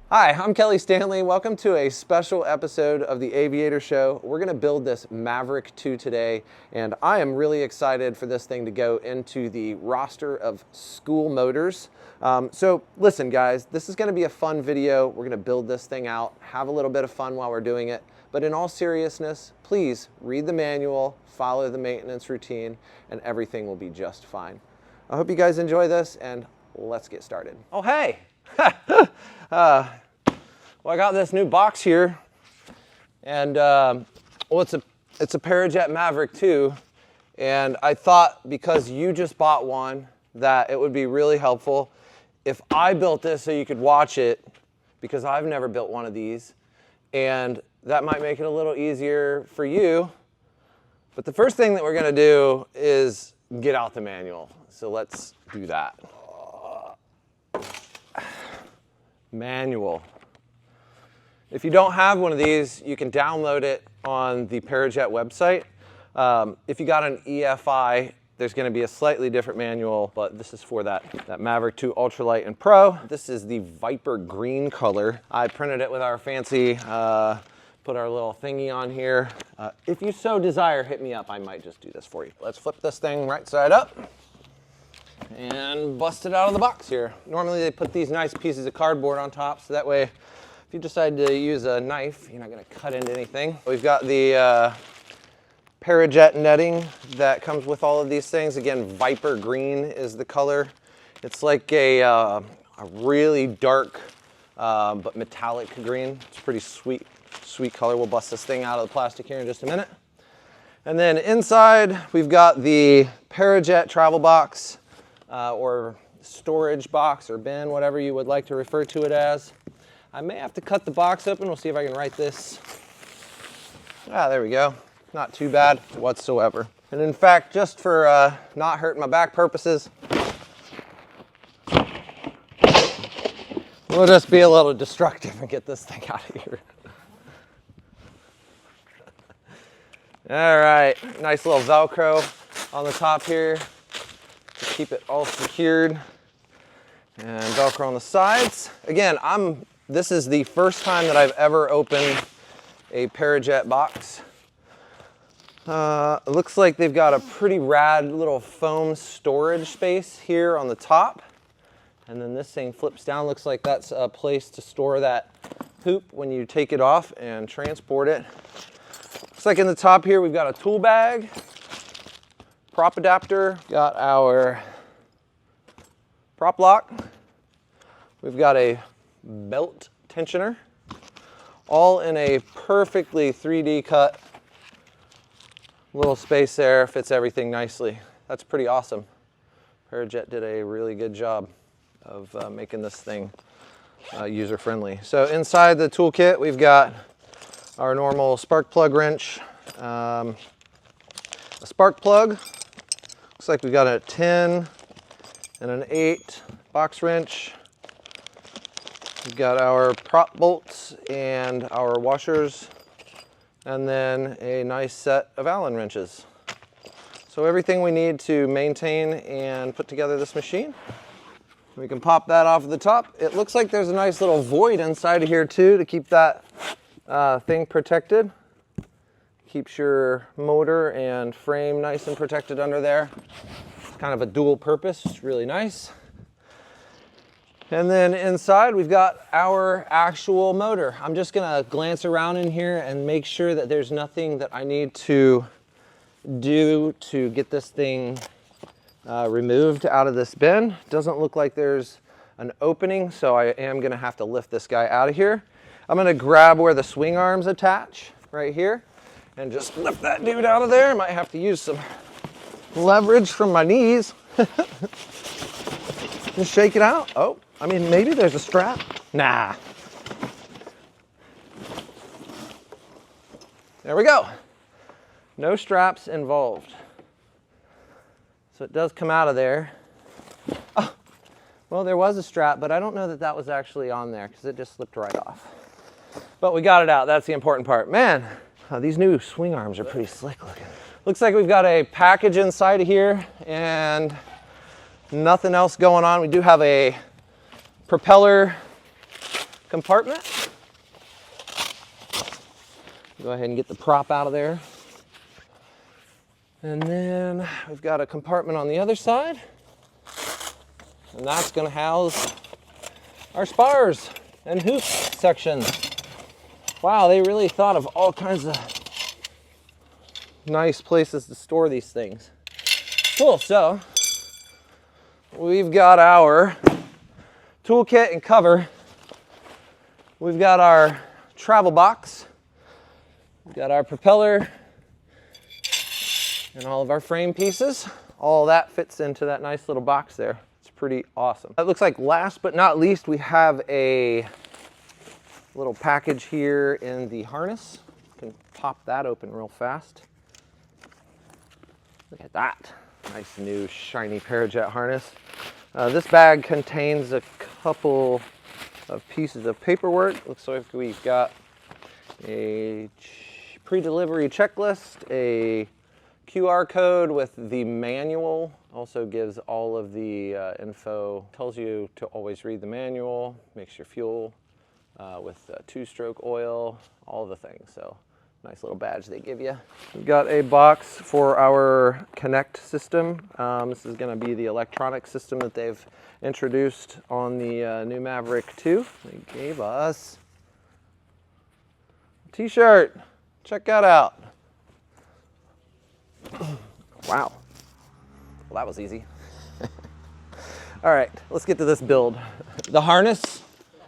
Hi, I'm Kelly Stanley. Welcome to a special episode of the Aviator Show. We're going to build this Maverick 2 today, and I am really excited for this thing to go into the roster of school motors. So listen guys, this is going to be a fun video. We're going to build this thing out, have a little bit of fun while we're doing it. But in all seriousness, please read the manual, follow the maintenance routine, and everything will be just fine. I hope you guys enjoy this, and let's get started. Oh, hey! Well, I got this new box here, and well, it's a Parajet Maverick 2, and I thought because you just bought one that it would be really helpful if I built this so you could watch it, because I've never built one of these, and that might make it a little easier for you. But the first thing that we're going to do is get out the manual, so let's do that. Manual. If you don't have one of these, you can download it on the Parajet website. If you got an EFI, there's going to be a slightly different manual, but this is for that Maverick 2 Ultralight and Pro. This is the Viper green color. I printed it with our fancy, put our little thingy on here. If you so desire, hit me up. I might just do this for you. Let's flip this thing right side up and bust it out of the box here. Normally they put these nice pieces of cardboard on top, so that way if you decide to use a knife, you're not going to cut into anything. We've got the Parajet netting that comes with all of these things. Again, Viper green is the color. It's like a really dark but metallic green. It's a pretty sweet color. We'll bust this thing out of the plastic here in just a minute. And then inside, we've got the Parajet travel box. Or storage box or bin, whatever you would like to refer to it as. I may have to cut the box open. We'll see if I can write this. There we go. Not too bad whatsoever. And in fact, just for not hurting my back purposes, we'll just be a little destructive and get this thing out of here. All right, nice little Velcro on the top here to keep it all secured, and Velcro on the sides. Again, this is the first time that I've ever opened a Parajet box. It looks like they've got a pretty rad little foam storage space here on the top, and then this thing flips down. Looks like that's a place to store that hoop when you take it off and transport it. Looks like in the top here we've got a tool bag, prop adapter, got our prop lock, we've got a belt tensioner, all in a perfectly 3D cut little space there, fits everything nicely. That's pretty awesome. Parajet did a really good job of making this thing user-friendly. So inside the toolkit, we've got our normal spark plug wrench, a spark plug. Looks like we've got a 10 and an 8 box wrench. We've got our prop bolts and our washers, and then a nice set of Allen wrenches. So everything we need to maintain and put together this machine. We can pop that off the top. It looks like there's a nice little void inside of here too to keep that thing protected. Keeps your motor and frame nice and protected under there. It's kind of a dual purpose, it's really nice. And then inside we've got our actual motor. I'm just gonna glance around in here and make sure that there's nothing that I need to do to get this thing removed out of this bin. Doesn't look like there's an opening, so I am gonna have to lift this guy out of here. I'm gonna grab where the swing arms attach right here and just lift that dude out of there. I might have to use some leverage from my knees. Just shake it out. Oh, I mean, maybe there's a strap. Nah. There we go. No straps involved. So it does come out of there. Oh, well, there was a strap, but I don't know that that was actually on there because it just slipped right off. But we got it out. That's the important part. Man, these new swing arms are pretty slick looking. Looks like we've got a package inside of here and nothing else going on. We do have a propeller compartment. Go ahead and get the prop out of there. And then we've got a compartment on the other side. And that's going to house our spars and hoop sections. Wow, they really thought of all kinds of nice places to store these things. Cool, so we've got our toolkit and cover. We've got our travel box. We've got our propeller and all of our frame pieces. All that fits into that nice little box there. It's pretty awesome. It looks like last but not least, we have a little package here in the harness. You can pop that open real fast. Look at that. Nice new shiny Parajet harness. This bag contains a couple of pieces of paperwork. Looks like we've got a pre-delivery checklist, a QR code with the manual. Also gives all of the info, tells you to always read the manual, makes your fuel with two-stroke oil, all the things. So nice little badge they give you. We've got a box for our Connect system. This is going to be the electronic system that they've introduced on the new Maverick 2. They gave us a t-shirt. Check that out. Wow. Well, that was easy. All right, let's get to this build. The harness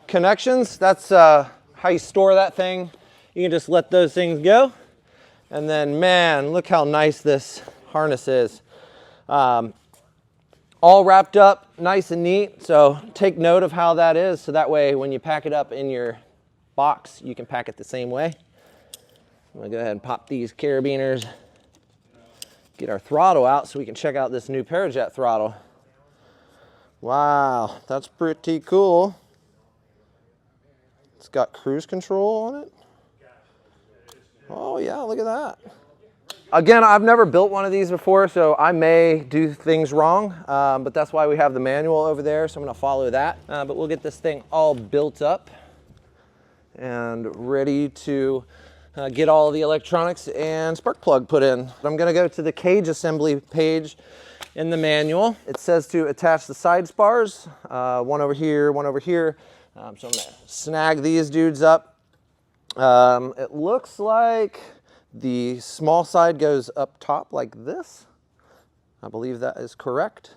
connections, that's how you store that thing. You can just let those things go. And then, man, look how nice this harness is. All wrapped up nice and neat. So take note of how that is. So that way, when you pack it up in your box, you can pack it the same way. I'm gonna go ahead and pop these carabiners. Get our throttle out so we can check out this new Parajet throttle. Wow, that's pretty cool. It's got cruise control on it. Oh yeah, look at that. Again, I've never built one of these before, so I may do things wrong, but that's why we have the manual over there, so I'm gonna follow that. But we'll get this thing all built up and ready to get all the electronics and spark plug put in. I'm gonna go to the cage assembly page in the manual. It says to attach the side spars, one over here, one over here. So I'm gonna snag these dudes up. It looks like the small side goes up top like this. I believe that is correct.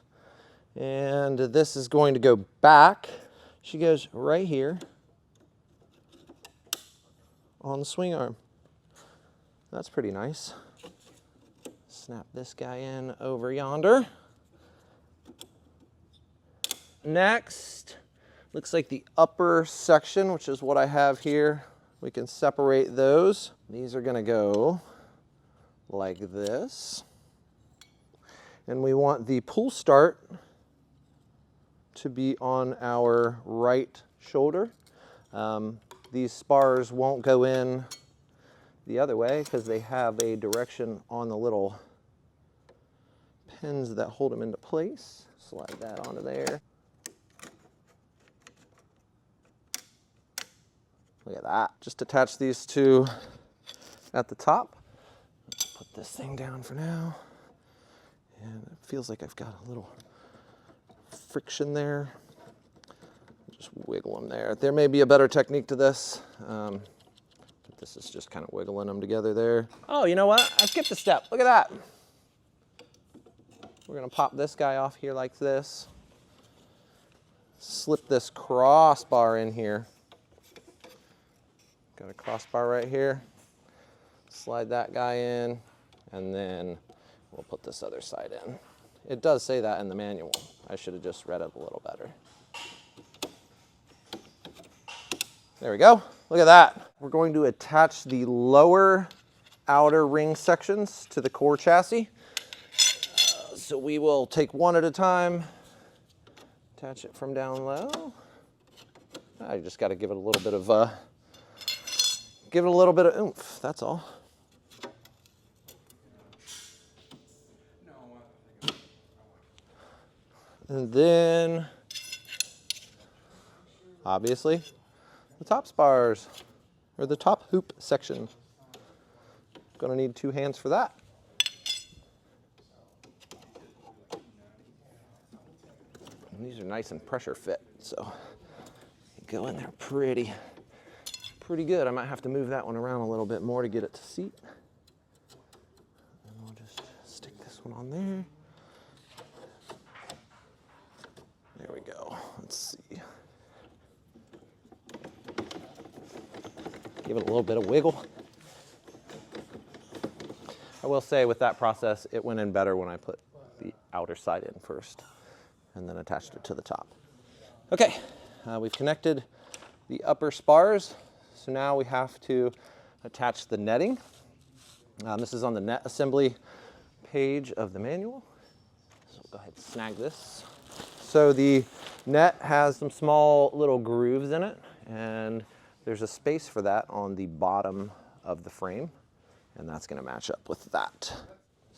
And this is going to go back. She goes right here on the swing arm. That's pretty nice. Snap this guy in over yonder. Next, looks like the upper section, which is what I have here. We can separate those. These are gonna go like this. And we want the pull start to be on our right shoulder. These spars won't go in the other way because they have a direction on the little pins that hold them into place. Slide that onto there. Look at that. Just attach these two at the top. Let's put this thing down for now. And it feels like I've got a little friction there. Just wiggle them there. There may be a better technique to this. But this is just kind of wiggling them together there. Oh, you know what? I skipped a step. Look at that. We're gonna pop this guy off here like this. Slip this crossbar in here. Got a crossbar right here. Slide that guy in, and then we'll put this other side in. It does say that in the manual. I should have just read it a little better. There we go. Look at that. We're going to attach the lower outer ring sections to the core chassis. So we will take one at a time, attach it from down low. I just got to give it a little bit of oomph, that's all. And then, obviously, the top spars, or the top hoop section. Gonna need 2 hands for that. And these are nice and pressure fit, so go in there pretty good. I might have to move that one around a little bit more to get it to seat. And we'll just stick this one on there. There we go. Let's see. Give it a little bit of wiggle. I will say with that process, it went in better when I put the outer side in first and then attached it to the top. Okay, we've connected the upper spars. So now we have to attach the netting. This is on the net assembly page of the manual. So we'll go ahead and snag this. So the net has some small little grooves in it, and there's a space for that on the bottom of the frame, and that's going to match up with that.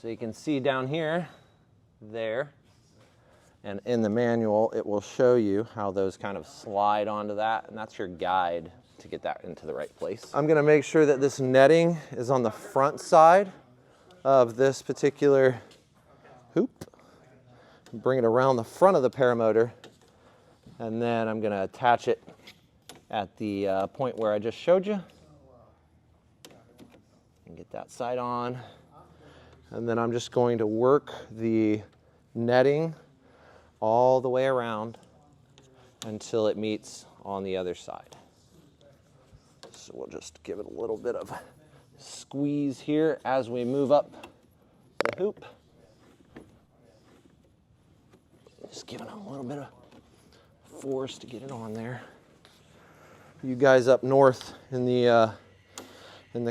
So you can see down here, there, and in the manual it will show you how those kind of slide onto that, and that's your guide to get that into the right place. I'm going to make sure that this netting is on the front side of this particular hoop. Bring it around the front of the paramotor, and then I'm going to attach it at the point where I just showed you. And get that side on. And then I'm just going to work the netting all the way around until it meets on the other side. So we'll just give it a little bit of squeeze here as we move up the hoop. Just giving it a little bit of force to get it on there. You guys up north in the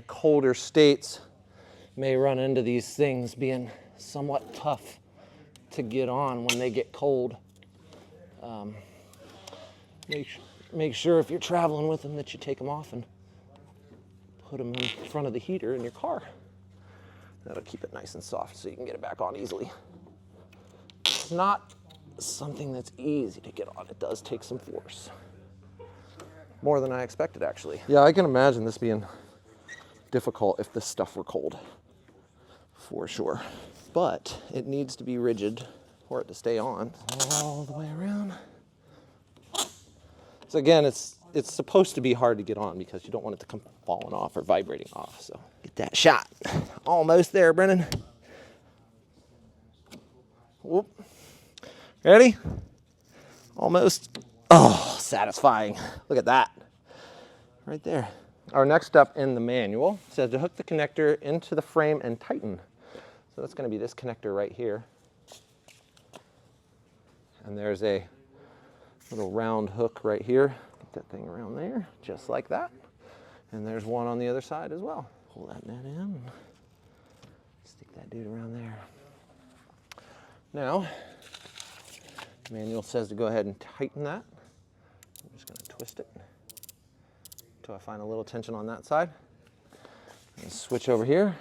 colder states may run into these things being somewhat tough to get on when they get cold. Make sure if you're traveling with them that you take them off and put them in front of the heater in your car. That'll keep it nice and soft so you can get it back on easily. It's not something that's easy to get on. It does take some force. More than I expected, actually. Yeah, I can imagine this being difficult if this stuff were cold, for sure. But it needs to be rigid for it to stay on all the way around. So again, it's supposed to be hard to get on because you don't want it to come falling off or vibrating off. So get that shot. Almost there, Brennan. Whoop. Ready? Almost. Oh, satisfying. Look at that. Right there. Our next step in the manual says to hook the connector into the frame and tighten. So that's going to be this connector right here. And there's a little round hook right here. Get that thing around there, just like that. And there's one on the other side as well. Pull that net in. Stick that dude around there. Now, the manual says to go ahead and tighten that. I'm just going to twist it until I find a little tension on that side. And switch over here.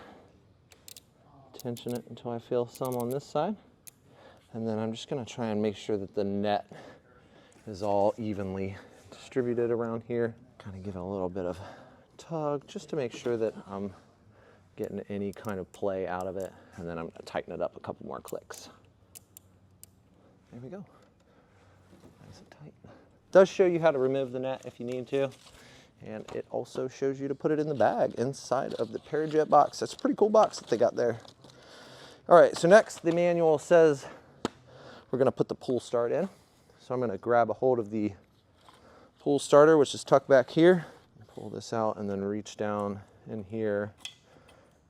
Tension it until I feel some on this side. And then I'm just going to try and make sure that the net is all evenly distributed around here. Kind of give it a little bit of tug just to make sure that I'm getting any kind of play out of it. And then I'm going to tighten it up a couple more clicks. There we go. Nice and tight. It does show you how to remove the net if you need to. And it also shows you to put it in the bag inside of the Parajet box. That's a pretty cool box that they got there. All right, so next the manual says we're going to put the pull start in. So I'm going to grab a hold of the pull starter, which is tucked back here. Pull this out and then reach down in here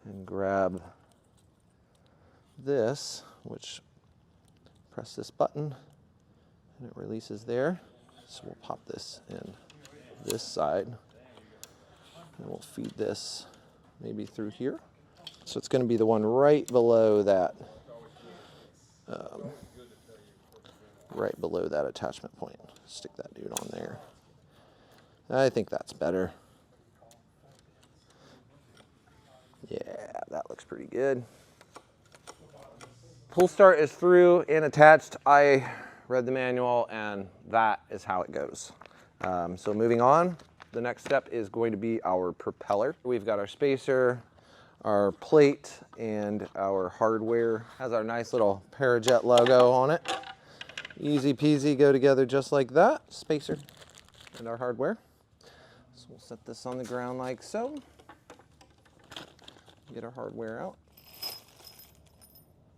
and grab this, which press this button and it releases there. So we'll pop this in this side and we'll feed this maybe through here. So it's going to be the one right below that, attachment point. Stick that dude on there. I think that's better. Yeah, that looks pretty good. Pull start is through and attached. I read the manual and that is how it goes. So moving on, The next step is going to be our propeller. We've got our spacer, our plate, and our hardware. Has our nice little Parajet logo on it. Easy peasy, go together just like that. Spacer and our hardware. So we'll set this on the ground like so. Get our hardware out.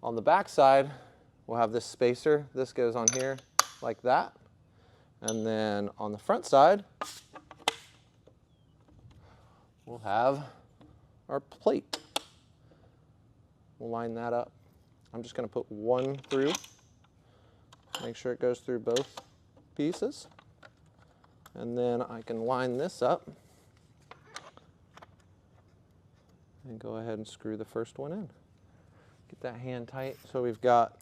On the back side, we'll have this spacer. This goes on here like that. And then on the front side, we'll have our plate. We'll line that up. I'm just going to put one through. Make sure it goes through both pieces. And then I can line this up and go ahead and screw the first one in. Get that hand tight. So we've got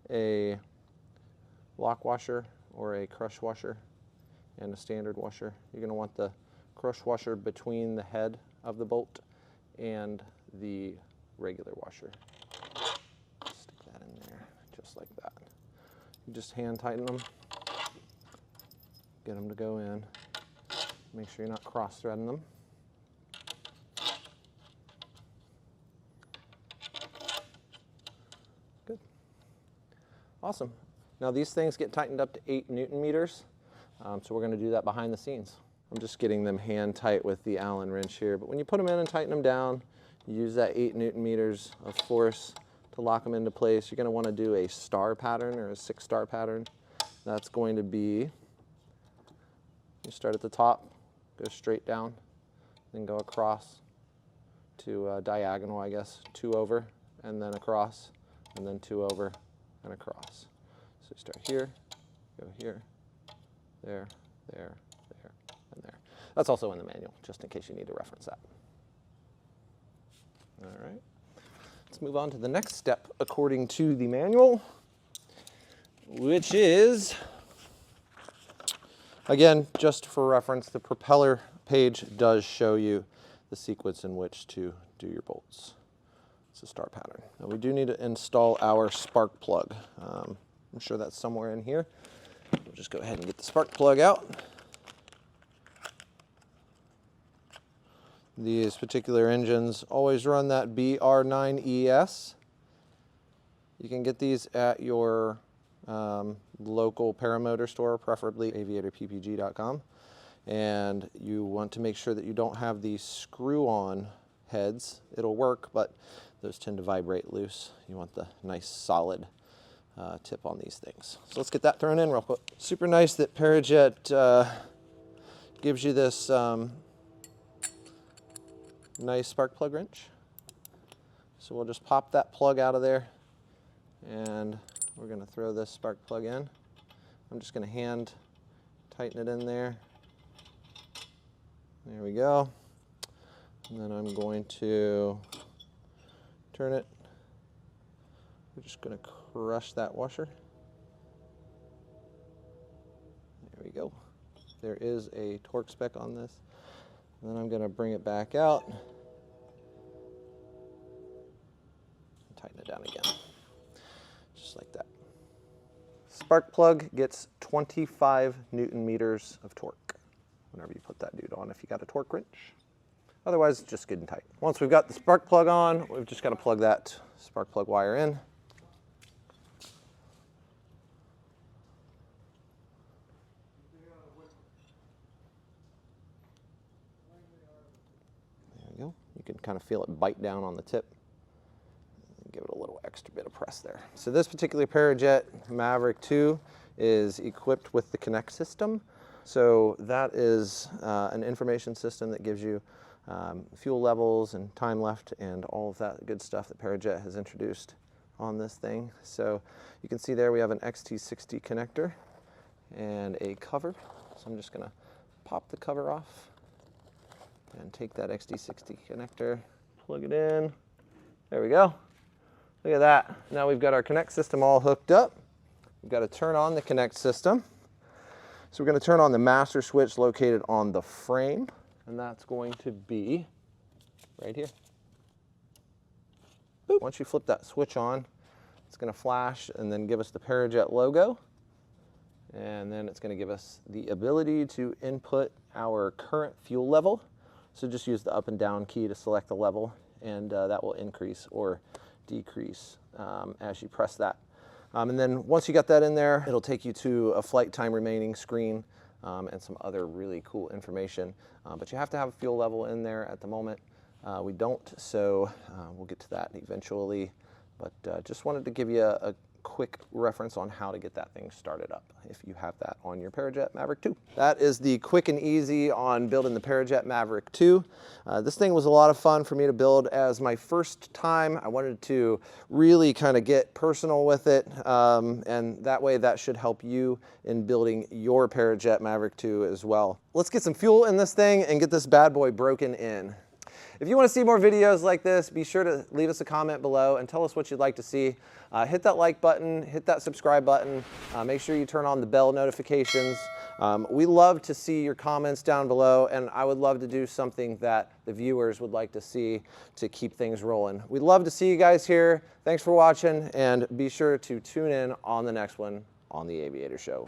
a lock washer or a crush washer and a standard washer. You're going to want the crush washer between the head of the bolt and the regular washer. Stick that in there just like that. You just hand tighten them, get them to go in. Make sure you're not cross-threading them. Good. Awesome. Now these things get tightened up to 8 Newton meters, so we're going to do that behind the scenes. I'm just getting them hand tight with the Allen wrench here, but when you put them in and tighten them down, you use that 8 Newton meters of force to lock them into place. You're going to want to do a star pattern or a 6-star pattern. That's going to be, you start at the top, go straight down, then go across to diagonal, I guess, 2 over, and then across, and then 2 over, and across. So start here, go here, there, there, there, and there. That's also in the manual, just in case you need to reference that. All right, let's move on to the next step according to the manual, which is, again, just for reference, the propeller page does show you the sequence in which to do your bolts. It's a star pattern. Now we do need to install our spark plug. I'm sure that's somewhere in here. We'll just go ahead and get the spark plug out. These particular engines always run that BR9ES. You can get these at your local paramotor store, preferably AviatorPPG.com. And you want to make sure that you don't have these screw-on heads. It'll work, but those tend to vibrate loose. You want the nice solid tip on these things. So let's get that thrown in real quick. Super nice that Parajet gives you this nice spark plug wrench. So we'll just pop that plug out of there and we're going to throw this spark plug in. I'm just going to hand tighten it in there. There we go. And then I'm going to turn it. We're just going to crush that washer. There we go. There is a torque spec on this. And then I'm going to bring it back out and tighten it down again, just like that. Spark plug gets 25 Newton meters of torque whenever you put that dude on, if you got a torque wrench. Otherwise, it's just good and tight. Once we've got the spark plug on, we've just got to plug that spark plug wire in. You can kind of feel it bite down on the tip. Give it a little extra bit of press there. So this particular Parajet Maverick 2 is equipped with the Connect system. So that is an information system that gives you fuel levels and time left and all of that good stuff that Parajet has introduced on this thing. So you can see there we have an XT60 connector and a cover. So I'm just going to pop the cover off and take that XT60 connector, plug it in. There we go. Look at that. Now we've got our Connect system all hooked up. We've got to turn on the Connect system. So we're going to turn on the master switch located on the frame, and that's going to be right here. Boop. Once you flip that switch on, it's going to flash and then give us the Parajet logo. And then it's going to give us the ability to input our current fuel level. So just use the up and down key to select the level, and that will increase or decrease as you press that. And then once you got that in there, it'll take you to a flight time remaining screen and some other really cool information. But you have to have a fuel level in there at the moment. We don't, so we'll get to that eventually. But just wanted to give you a quick reference on how to get that thing started up if you have that on your Parajet Maverick 2. That is the quick and easy on building the Parajet Maverick 2. This thing was a lot of fun for me to build as my first time. I wanted to really kind of get personal with it, and that way that should help you in building your Parajet Maverick 2 as well. Let's get some fuel in this thing and get this bad boy broken in. If you want to see more videos like this, be sure to leave us a comment below and tell us what you'd like to see. Hit that like button, hit that subscribe button, make sure you turn on the bell notifications. We love to see your comments down below, and I would love to do something that the viewers would like to see to keep things rolling. We'd love to see you guys here. Thanks for watching, and be sure to tune in on the next one on the Aviator Show.